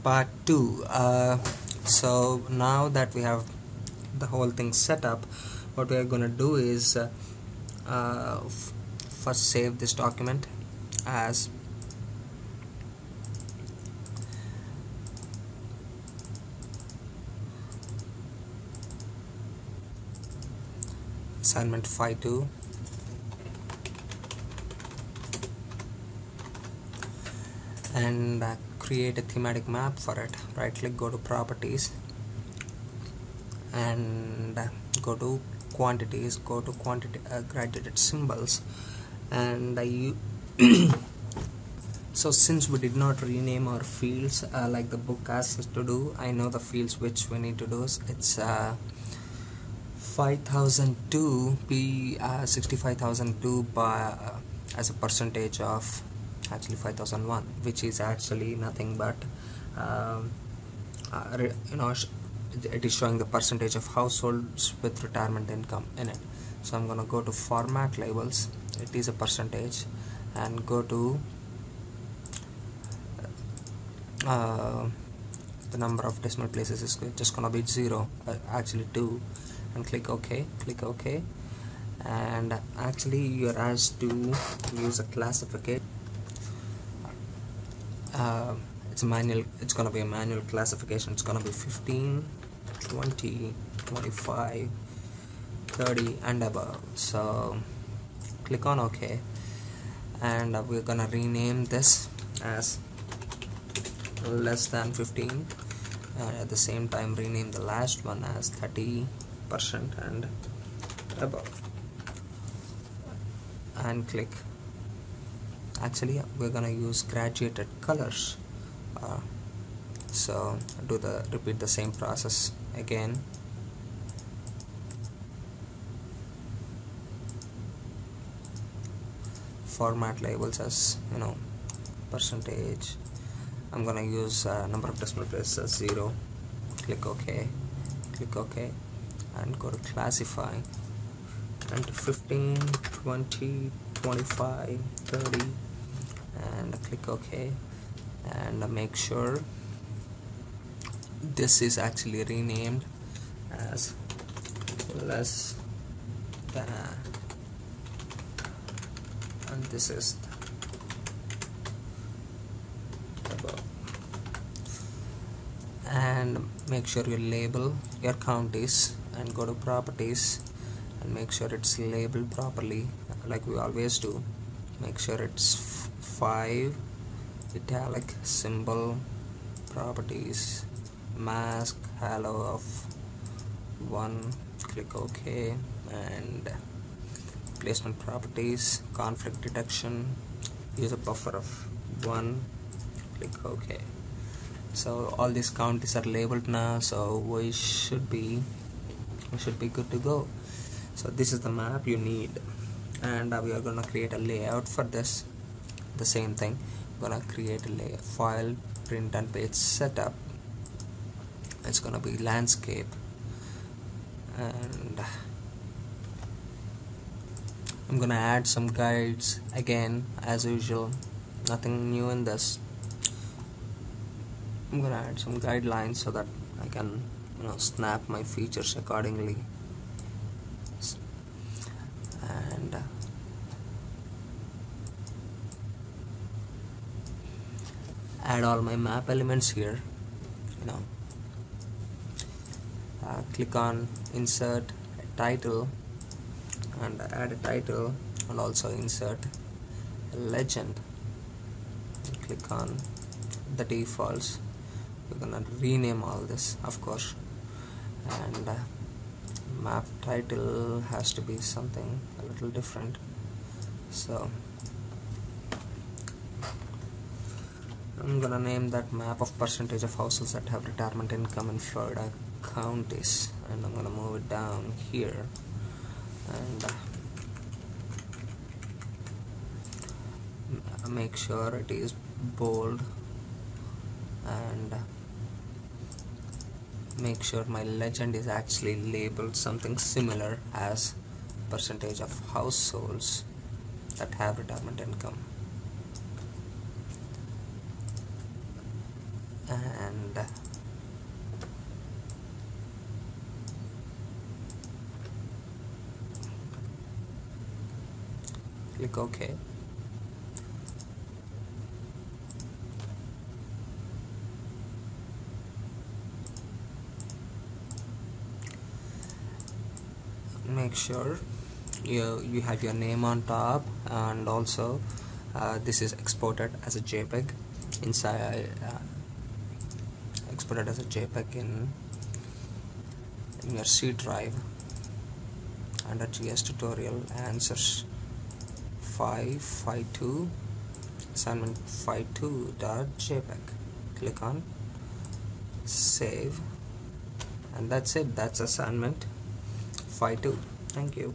part 2. So now that we have the whole thing set up, what we are going to do is first save this document as assignment 5.2, and create a thematic map for it. Right click, go to properties, and go to quantities, go to quantity graduated symbols, and so since we did not rename our fields like the book asks us to do, I know the fields which we need to do. It's 5002 p 65,002 by as a percentage of actually 5001, which is actually nothing but it is showing the percentage of households with retirement income in it. So I'm gonna go to format labels, it is a percentage, and go to the number of decimal places is just gonna be 0, actually 2, and click OK, and actually you're asked to use a classification. It's gonna be a manual classification. It's gonna be 15, 20, 25, 30 and above. So click on OK, and we're gonna rename this as less than 15, and at the same time rename the last one as 30% and above, and click. Actually we're gonna use graduated colors, so repeat the same process again. Format labels as percentage. I'm gonna use number of decimal places as 0. Click OK, and go to classify, and 15, 20, 25, 30, and click OK, and make sure this is actually renamed as less than, and this is above, and make sure you label your counties and go to properties and make sure it's labeled properly like we always do. Make sure it's 5 italic symbol, properties, mask halo of 1, click OK, and placement properties, conflict detection, use a buffer of 1, click OK. So all these counties are labeled now, so we should be good to go. So this is the map you need, and we are gonna create a layout for this. The same thing, gonna create a layout file, print and page setup. It's gonna be landscape, and I'm gonna add some guides again as usual, nothing new in this. I'm gonna add some guidelines so that I can snap my features accordingly, and add all my map elements here. Click on insert a title and add a title, and also insert a legend. Click on the defaults. We're gonna rename all this, of course, and map title has to be something a little different. So I'm gonna name that map of percentage of households that have retirement income in Florida counties, and I'm gonna move it down here, and make sure it is bold, and make sure my legend is actually labeled something similar as percentage of households that have retirement income. and click OK. Make sure you have your name on top, and also this is exported as a JPEG inside, exported as a JPEG in your C drive under GIS Tutorial Answers 552 assignment 52.jpg. Click on save, and that's it. That's assignment 52. Thank you.